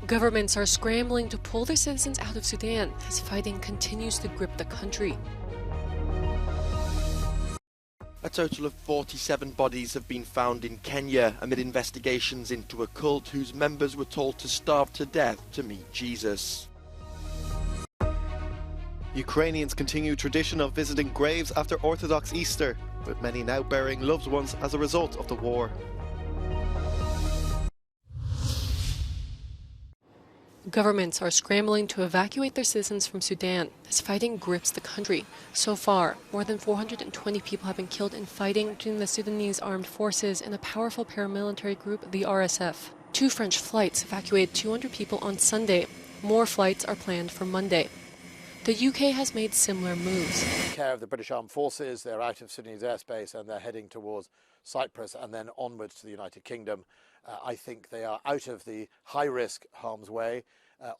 Governments are scrambling to pull their citizens out of Sudan as fighting continues to grip the country. A total of 47 bodies have been found in Kenya amid investigations into a cult whose members were told to starve to death to meet Jesus. Ukrainians continue tradition of visiting graves after Orthodox Easter, with many now burying loved ones as a result of the war. Governments are scrambling to evacuate their citizens from Sudan as fighting grips the country. So far, more than 420 people have been killed in fighting between the Sudanese armed forces and a powerful paramilitary group, the RSF. 2 French flights evacuated 200 people on Sunday. More flights are planned for Monday. The UK has made similar moves. Care of the British Armed Forces, they're out of Sudanese airspace and they're heading towards Cyprus and then onwards to the United Kingdom. I think they are out of the high-risk harm's way.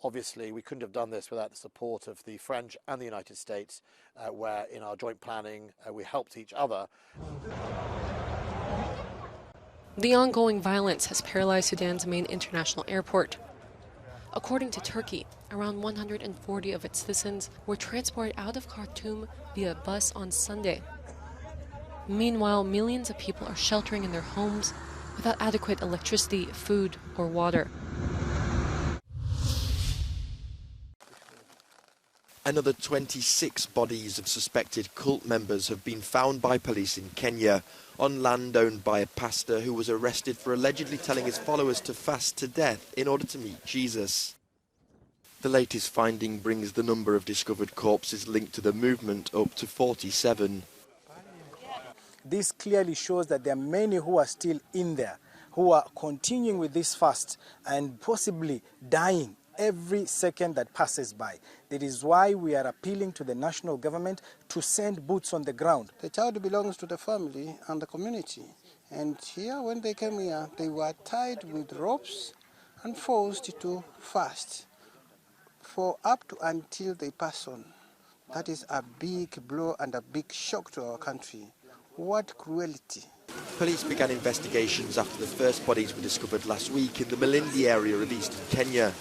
Obviously, we couldn't have done this without the support of the French and the United States, where in our joint planning we helped each other. The ongoing violence has paralyzed Sudan's main international airport. According to Turkey, around 140 of its citizens were transported out of Khartoum via bus on Sunday. Meanwhile, millions of people are sheltering in their homes without adequate electricity, food, or water. Another 26 bodies of suspected cult members have been found by police in Kenya on land owned by a pastor who was arrested for allegedly telling his followers to fast to death in order to meet Jesus. The latest finding brings the number of discovered corpses linked to the movement up to 47. This clearly shows that there are many who are still in there, who are continuing with this fast and possibly dying every second that passes by. That is why we are appealing to the national government to send boots on the ground. The child belongs to the family and the community. And here, when they came here, they were tied with ropes and forced to fast for up to until they pass on. That is a big blow and a big shock to our country. What cruelty. Police began investigations after the first bodies were discovered last week in the Malindi area of eastern Kenya.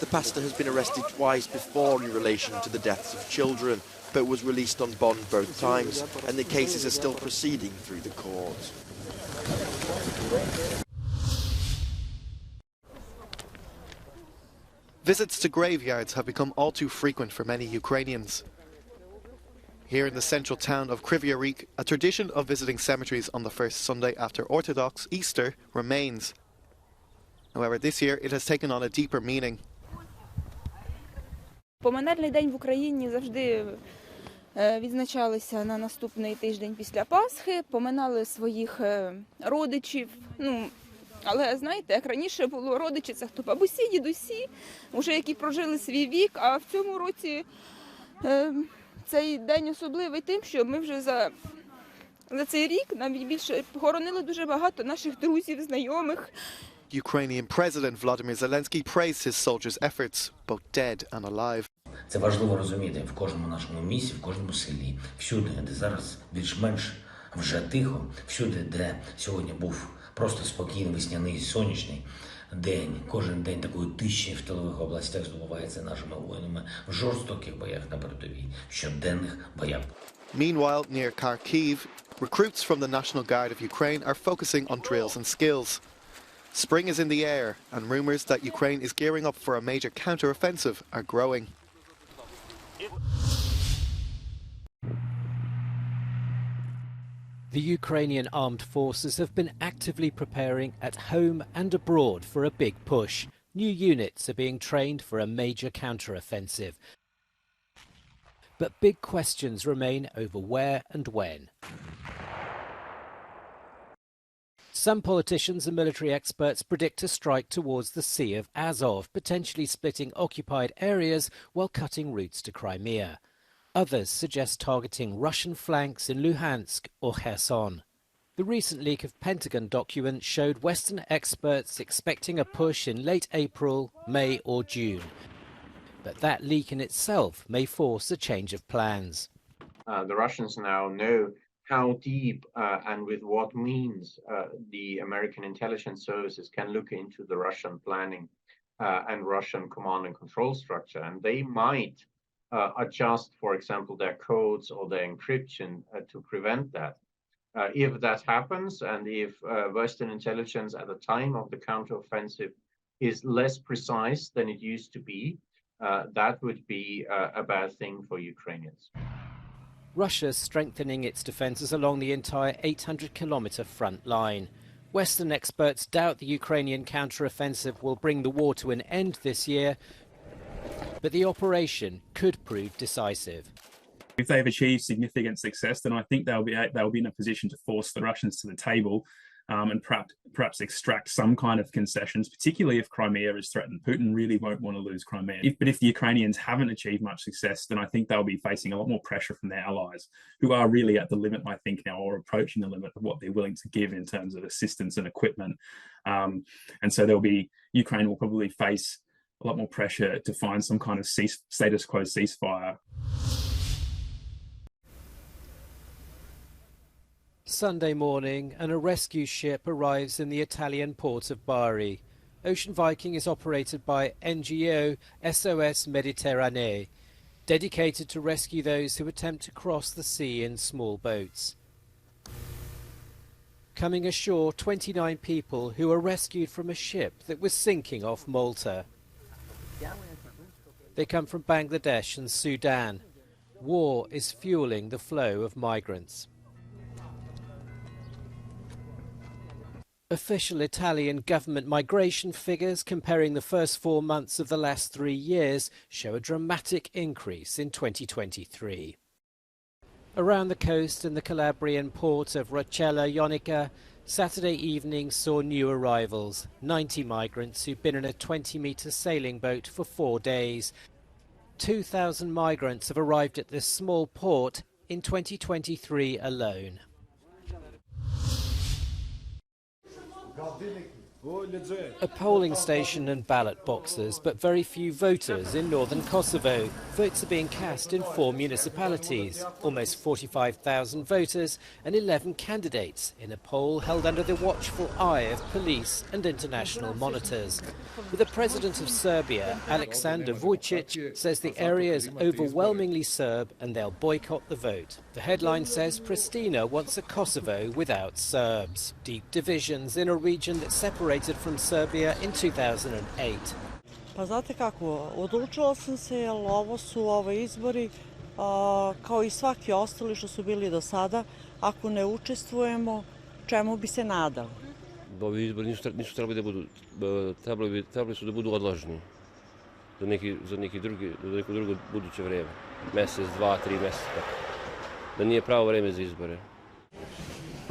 The pastor has been arrested twice before in relation to the deaths of children, but was released on bond both times, and the cases are still proceeding through the court. Visits to graveyards have become all too frequent for many Ukrainians. Here in the central town of Kryvyi Rih, a tradition of visiting cemeteries on the first Sunday after Orthodox Easter remains. However, this year it has taken on a deeper meaning. Поминальний день в Україні завжди відзначалися на наступний тиждень після Пасхи, поминали своїх родичів. Але знаєте, як раніше було, родичі це хто бабусі, дідусі, вже які прожили свій вік, а в цьому році цей день особливий тим, що ми вже за цей рік навіть більше похоронили дуже багато наших друзів, знайомих. Ukrainian President Volodymyr Zelensky praised his soldiers' efforts, both dead and alive. Це важливо розуміти в кожному нашому місті, в кожному селі, всюди, де зараз більш-менш вже тихо, всюди, де сьогодні був просто спокійний весняний сонячний день. Кожен день такої тиші в тилових областях здобувається нашими воїнами в жорстоких боях на передовій, щоденних боях. Meanwhile, near Kharkiv, recruits from the National Guard of Ukraine are focusing on drills and skills. Spring is in the air, and rumours that Ukraine is gearing up for a major counter-offensive are growing. The Ukrainian armed forces have been actively preparing at home and abroad for a big push. New units are being trained for a major counter-offensive. But big questions remain over where and when. Some politicians and military experts predict a strike towards the Sea of Azov, potentially splitting occupied areas while cutting routes to Crimea. Others suggest targeting Russian flanks in Luhansk or Kherson. The recent leak of Pentagon documents showed Western experts expecting a push in late April, May or June. But that leak in itself may force a change of plans. The Russians now know how deep and with what means the American intelligence services can look into the Russian planning and Russian command and control structure, and they might adjust, for example, their codes or their encryption to prevent that. If that happens, and if Western intelligence at the time of the counteroffensive is less precise than it used to be, that would be a bad thing for Ukrainians. Russia's strengthening its defences along the entire 800-kilometre front line. Western experts doubt the Ukrainian counteroffensive will bring the war to an end this year, but the operation could prove decisive. If they've achieved significant success, then I think they'll be in a position to force the Russians to the table and perhaps extract some kind of concessions, particularly if Crimea is threatened. Putin really won't want to lose Crimea. But if the Ukrainians haven't achieved much success, then I think they'll be facing a lot more pressure from their allies, who are really at the limit, I think, now, or approaching the limit of what they're willing to give in terms of assistance and equipment. And so Ukraine will probably face a lot more pressure to find some kind of status quo ceasefire. Sunday morning, and a rescue ship arrives in the Italian port of Bari. Ocean Viking is operated by NGO SOS Mediterranee, dedicated to rescue those who attempt to cross the sea in small boats. Coming ashore, 29 people who were rescued from a ship that was sinking off Malta. They come from Bangladesh and Sudan. War is fueling the flow of migrants. Official Italian government migration figures comparing the first 4 months of the last 3 years show a dramatic increase in 2023. Around the coast in the Calabrian port of Roccella Ionica, Saturday evening saw new arrivals, 90 migrants who've been in a 20-metre sailing boat for 4 days. 2,000 migrants have arrived at this small port in 2023 alone. A polling station and ballot boxes, but very few voters in northern Kosovo. Votes are being cast in 4 municipalities, almost 45,000 voters and 11 candidates in a poll held under the watchful eye of police and international monitors. But the president of Serbia, Aleksandar Vučić, says the area is overwhelmingly Serb and they'll boycott the vote. The headline says Pristina wants a Kosovo without Serbs. Deep divisions in a region that separated from Serbia in 2008. Pa znate kako, odlučila sam se jer ovo su izbori kao I svaki ostali što su bili do sada. Ako ne učestvujemo, čemu bi se nadali? Ovi izbori nisu trebali da budu, trebali su da budu odloženi za neko drugo buduće vreme. Mjesec, 2, 3 mjeseca. Da nije pravo vreme za izbore.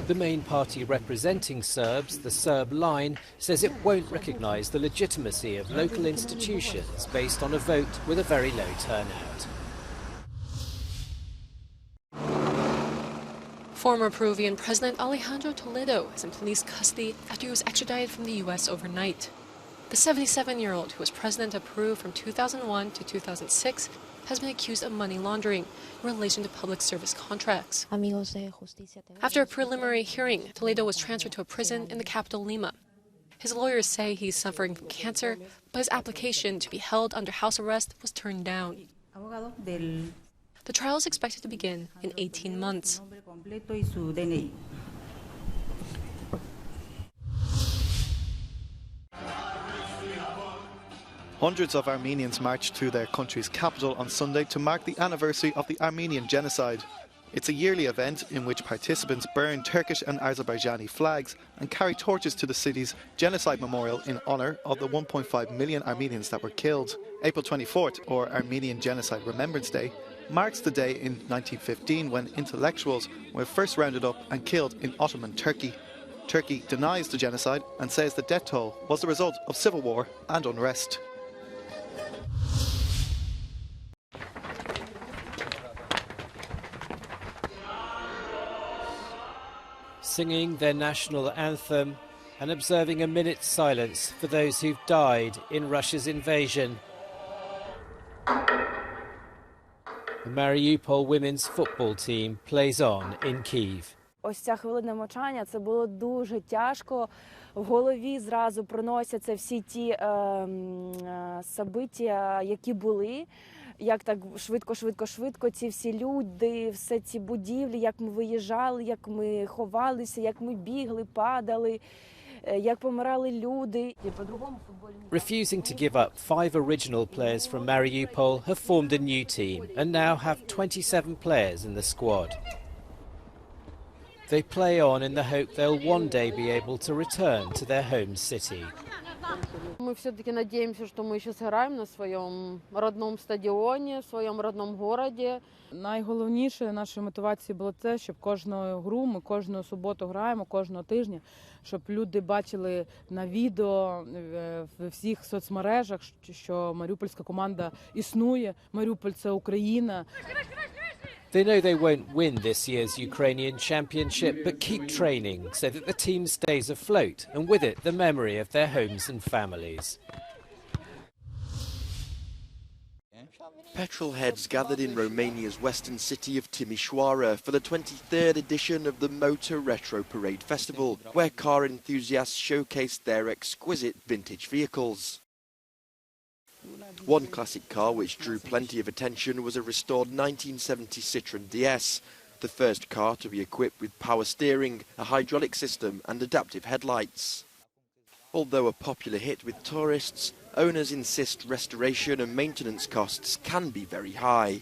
The main party representing Serbs, the Serb Line, says it won't recognise the legitimacy of local institutions based on a vote with a very low turnout. Former Peruvian President Alejandro Toledo is in police custody after he was extradited from the U.S. overnight. The 77-year-old, who was president of Peru from 2001 to 2006, has been accused of money laundering in relation to public service contracts. After a preliminary hearing, Toledo was transferred to a prison in the capital Lima. His lawyers say he's suffering from cancer, but his application to be held under house arrest was turned down. The trial is expected to begin in 18 months. Hundreds of Armenians marched through their country's capital on Sunday to mark the anniversary of the Armenian genocide. It's a yearly event in which participants burn Turkish and Azerbaijani flags and carry torches to the city's genocide memorial in honour of the 1.5 million Armenians that were killed. April 24th, or Armenian Genocide Remembrance Day, marks the day in 1915 when intellectuals were first rounded up and killed in Ottoman Turkey. Turkey denies the genocide and says the death toll was the result of civil war and unrest. Singing their national anthem and observing a minute's silence for those who've died in Russia's invasion. The Mariupol women's football team plays on in Kyiv. Ось ця хвилина мовчання, це було дуже тяжко. В голові зразу проносяться всі ті события, які були. Як так швидко ці всі люди, все ці будівлі, як ми виїжджали, як ми ховалися, як ми бігли, падали, як помирали люди. Refusing to give up, 5 original players from Mariupol have formed a new team and now have 27 players in the squad. They play on in the hope they'll one day be able to return to their home city. Мы все-таки надеемся, что мы еще сыграем на своем родном стадіоні, в своєму родному городі. Найголовніше нашою мотивацією було те, щоб кожну гру ми кожну суботу граємо, кожного тижня, щоб люди бачили на відео в всіх соцмережах, що маріупольська команда існує, Маріуполь – це Україна. They know they won't win this year's Ukrainian championship, but keep training so that the team stays afloat and with it the memory of their homes and families. Petrol heads gathered in Romania's western city of Timișoara for the 23rd edition of the Motor Retro Parade Festival, where car enthusiasts showcased their exquisite vintage vehicles. One classic car which drew plenty of attention was a restored 1970 Citroën DS, the first car to be equipped with power steering, a hydraulic system and adaptive headlights. Although a popular hit with tourists, owners insist restoration and maintenance costs can be very high.